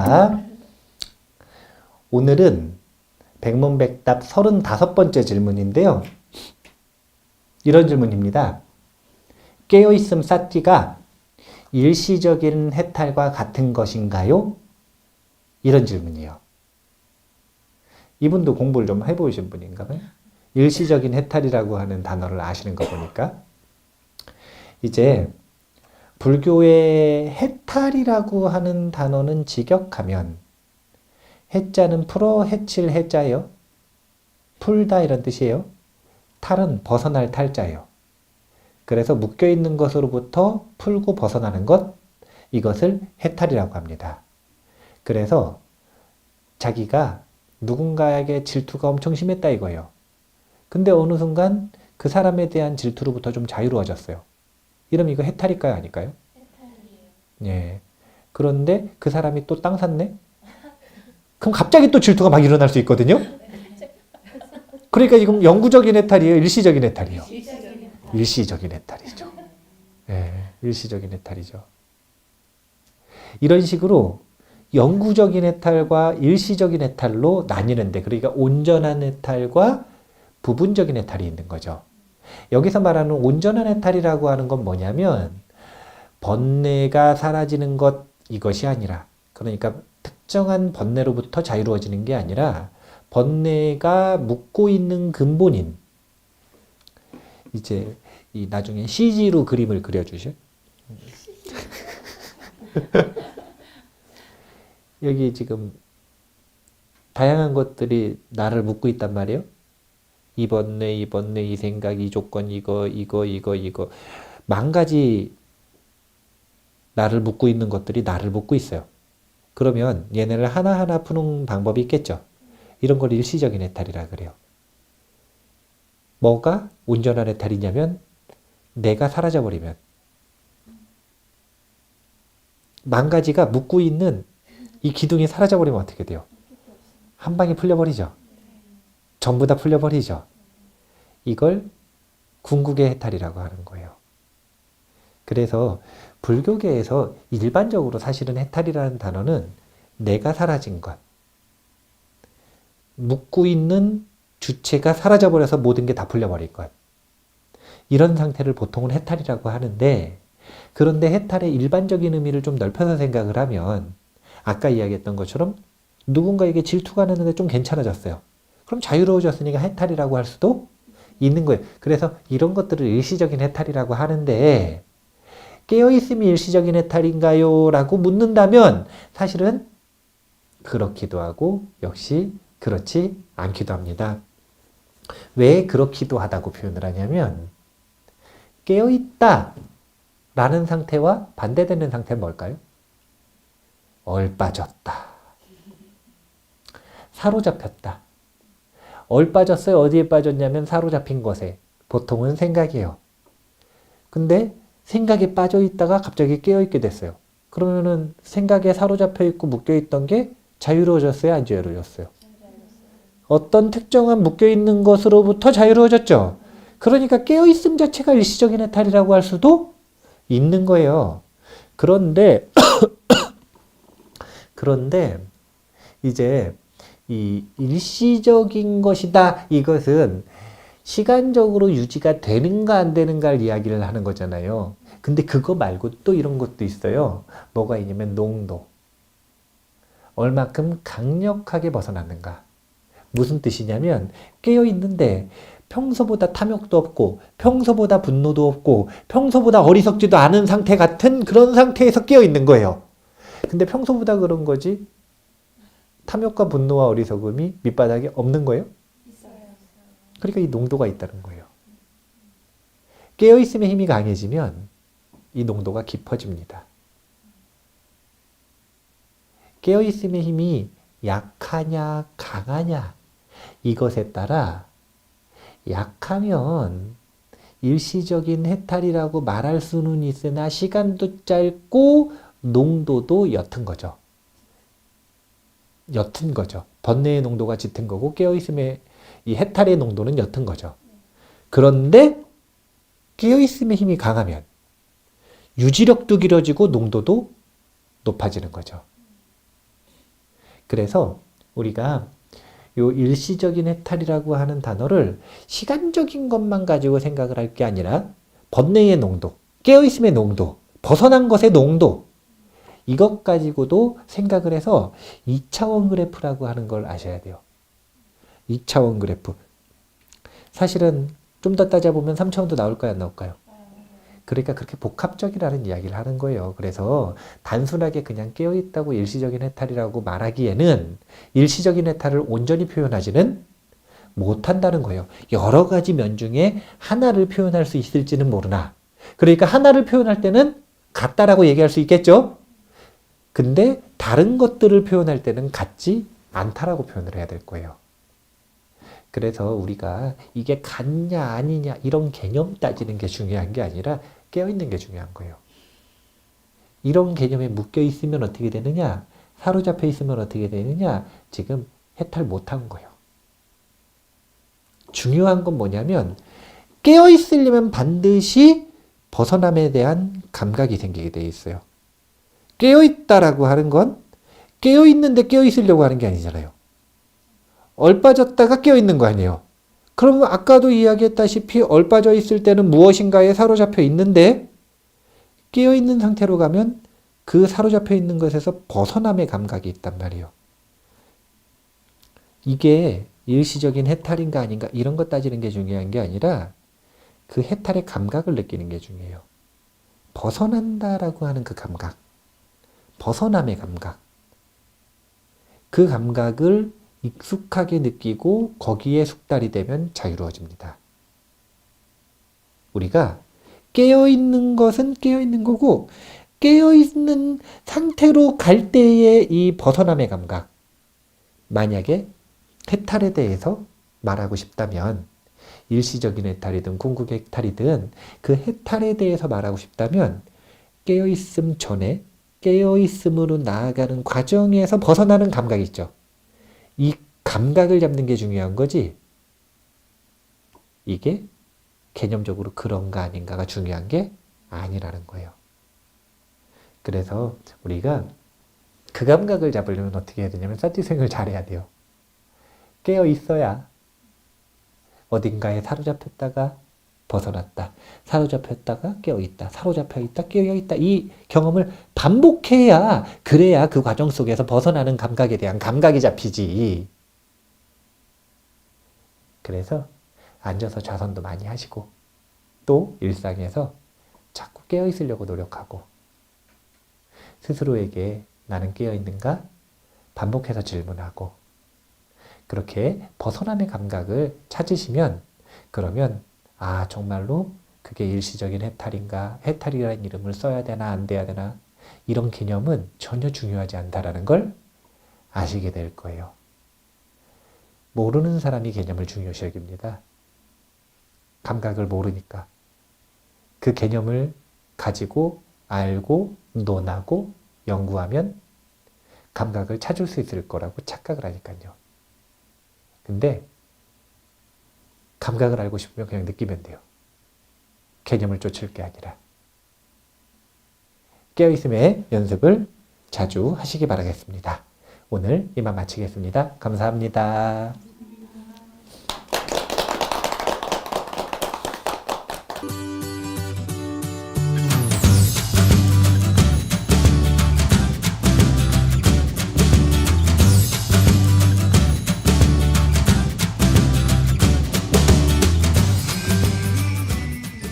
자, 오늘은 백문백답 35번째 질문인데요. 이런 질문입니다. 깨어있음 쌓기가 일시적인 해탈과 같은 것인가요? 이런 질문이에요. 이분도 공부를 좀 해보신 분인가 봐요. 일시적인 해탈이라고 하는 단어를 아시는 거 보니까. 이제 불교의 해탈이라고 하는 단어는 직역하면 해자는 풀어 해칠 해자예요. 풀다 이런 뜻이에요. 탈은 벗어날 탈자예요. 그래서 묶여있는 것으로부터 풀고 벗어나는 것, 이것을 해탈이라고 합니다. 그래서 자기가 누군가에게 질투가 엄청 심했다 이거예요. 근데 어느 순간 그 사람에 대한 질투로부터 좀 자유로워졌어요. 이러면 이거 해탈일까요? 아닐까요? 해탈이에요. 예. 그런데 그 사람이 또 땅 샀네? 그럼 갑자기 또 질투가 막 일어날 수 있거든요? 그러니까 지금 영구적인 해탈이에요? 일시적인 해탈이에요? 일시적인 해탈이죠. 예, 일시적인 해탈이죠. 이런 식으로 영구적인 해탈과 일시적인 해탈로 나뉘는데, 그러니까 온전한 해탈과 부분적인 해탈이 있는 거죠. 여기서 말하는 온전한 해탈이라고 하는 건 뭐냐면 번뇌가 사라지는 것, 이것이 아니라, 그러니까 특정한 번뇌로부터 자유로워지는 게 아니라 번뇌가 묻고 있는 근본인, 이제 이 나중에 CG로 그림을 그려주셔. 여기 지금 다양한 것들이 나를 묻고 있단 말이에요. 이 번뇌, 이 번뇌, 이 생각, 이 조건, 이거. 만 가지 나를 묻고 있는 것들이 나를 묻고 있어요. 그러면 얘네를 하나하나 푸는 방법이 있겠죠. 이런 걸 일시적인 해탈이라 그래요. 뭐가 온전한 해탈이냐면 내가 사라져버리면, 만 가지가 묶고 있는 이 기둥이 사라져버리면 어떻게 돼요? 한 방에 풀려버리죠. 전부 다 풀려버리죠. 이걸 궁극의 해탈이라고 하는 거예요. 그래서 불교계에서 일반적으로 사실은 해탈이라는 단어는 내가 사라진 것, 묶고 있는 주체가 사라져버려서 모든 게 다 풀려버릴 것, 이런 상태를 보통은 해탈이라고 하는데, 그런데 해탈의 일반적인 의미를 좀 넓혀서 생각을 하면 아까 이야기했던 것처럼 누군가에게 질투가 났는데 좀 괜찮아졌어요. 그럼 자유로워졌으니까 해탈이라고 할 수도 있는 거예요. 그래서 이런 것들을 일시적인 해탈이라고 하는데, 깨어있음이 일시적인 해탈인가요? 라고 묻는다면 사실은 그렇기도 하고 역시 그렇지 않기도 합니다. 왜 그렇기도 하다고 표현을 하냐면, 깨어있다 라는 상태와 반대되는 상태는 뭘까요? 얼빠졌다, 사로잡혔다. 얼빠졌어요. 어디에 빠졌냐면 사로잡힌 것에, 보통은 생각이에요. 근데 생각에 빠져 있다가 갑자기 깨어있게 됐어요. 그러면은 생각에 사로잡혀 있고 묶여 있던 게 자유로워졌어요? 안 자유로워졌어요? 어떤 특정한 묶여 있는 것으로부터 자유로워졌죠. 그러니까 깨어있음 자체가 일시적인 해탈이라고 할 수도 있는 거예요. 그런데 이제 이 일시적인 것이다, 이것은 시간적으로 유지가 되는가 안 되는가를 이야기를 하는 거잖아요. 근데 그거 말고 또 이런 것도 있어요. 뭐가 있냐면 농도. 얼마큼 강력하게 벗어났는가. 무슨 뜻이냐면 깨어있는데 평소보다 탐욕도 없고 평소보다 분노도 없고 평소보다 어리석지도 않은 상태 같은 그런 상태에서 깨어있는 거예요. 근데 평소보다 그런 거지 탐욕과 분노와 어리석음이 밑바닥에 없는 거예요? 그러니까 이 농도가 있다는 거예요. 깨어있음의 힘이 강해지면 이 농도가 깊어집니다. 깨어있음의 힘이 약하냐 강하냐, 이것에 따라 약하면 일시적인 해탈이라고 말할 수는 있으나 시간도 짧고 농도도 옅은 거죠. 옅은 거죠. 번뇌의 농도가 짙은 거고 깨어있음의 이 해탈의 농도는 옅은 거죠. 그런데 깨어있음의 힘이 강하면 유지력도 길어지고 농도도 높아지는 거죠. 그래서 우리가 요 일시적인 해탈이라고 하는 단어를 시간적인 것만 가지고 생각을 할 게 아니라 번뇌의 농도, 깨어있음의 농도, 벗어난 것의 농도, 이것 가지고도 생각을 해서 2차원 그래프라고 하는 걸 아셔야 돼요. 2차원 그래프. 사실은 좀 더 따져보면 3차원도 나올까요, 안 나올까요? 그러니까 그렇게 복합적이라는 이야기를 하는 거예요. 그래서 단순하게 그냥 깨어있다고 일시적인 해탈이라고 말하기에는 일시적인 해탈을 온전히 표현하지는 못한다는 거예요. 여러 가지 면 중에 하나를 표현할 수 있을지는 모르나. 그러니까 하나를 표현할 때는 같다라고 얘기할 수 있겠죠? 근데 다른 것들을 표현할 때는 같지 않다라고 표현을 해야 될 거예요. 그래서 우리가 이게 같냐 아니냐 이런 개념 따지는 게 중요한 게 아니라 깨어있는 게 중요한 거예요. 이런 개념에 묶여 있으면 어떻게 되느냐? 사로잡혀 있으면 어떻게 되느냐? 지금 해탈 못한 거예요. 중요한 건 뭐냐면 깨어있으려면 반드시 벗어남에 대한 감각이 생기게 돼 있어요. 깨어있다라고 하는 건 깨어있는데 깨어있으려고 하는 게 아니잖아요. 얼빠졌다가 깨어있는 거 아니에요. 그러면 아까도 이야기했다시피 얼빠져 있을 때는 무엇인가에 사로잡혀 있는데 깨어있는 상태로 가면 그 사로잡혀 있는 것에서 벗어남의 감각이 있단 말이에요. 이게 일시적인 해탈인가 아닌가 이런 것 따지는 게 중요한 게 아니라 그 해탈의 감각을 느끼는 게 중요해요. 벗어난다라고 하는 그 감각, 벗어남의 감각, 그 감각을 익숙하게 느끼고 거기에 숙달이 되면 자유로워집니다. 우리가 깨어있는 것은 깨어있는 거고 깨어있는 상태로 갈 때의 이 벗어남의 감각, 만약에 해탈에 대해서 말하고 싶다면 일시적인 해탈이든 궁극의 해탈이든 그 해탈에 대해서 말하고 싶다면 깨어있음 전에 깨어있음으로 나아가는 과정에서 벗어나는 감각이 있죠. 이 감각을 잡는 게 중요한 거지 이게 개념적으로 그런가 아닌가가 중요한 게 아니라는 거예요. 그래서 우리가 그 감각을 잡으려면 어떻게 해야 되냐면 사티생을 잘해야 돼요. 깨어 있어야 어딘가에 사로잡혔다가 벗어났다. 사로잡혔다가 깨어있다. 사로잡혀 있다. 깨어있다. 이 경험을 반복해야 그래야 그 과정 속에서 벗어나는 감각에 대한 감각이 잡히지. 그래서 앉아서 좌선도 많이 하시고 또 일상에서 자꾸 깨어있으려고 노력하고 스스로에게 나는 깨어있는가? 반복해서 질문하고 그렇게 벗어남의 감각을 찾으시면 그러면 아 정말로 그게 일시적인 해탈인가? 해탈이라는 이름을 써야 되나 안 돼야 되나? 이런 개념은 전혀 중요하지 않다라는 걸 아시게 될 거예요. 모르는 사람이 개념을 중요시 여깁니다. 감각을 모르니까. 그 개념을 가지고 알고 논하고 연구하면 감각을 찾을 수 있을 거라고 착각을 하니까요. 근데 감각을 알고 싶으면 그냥 느끼면 돼요. 개념을 쫓을 게 아니라. 깨어있음의 연습을 자주 하시기 바라겠습니다. 오늘 이만 마치겠습니다. 감사합니다.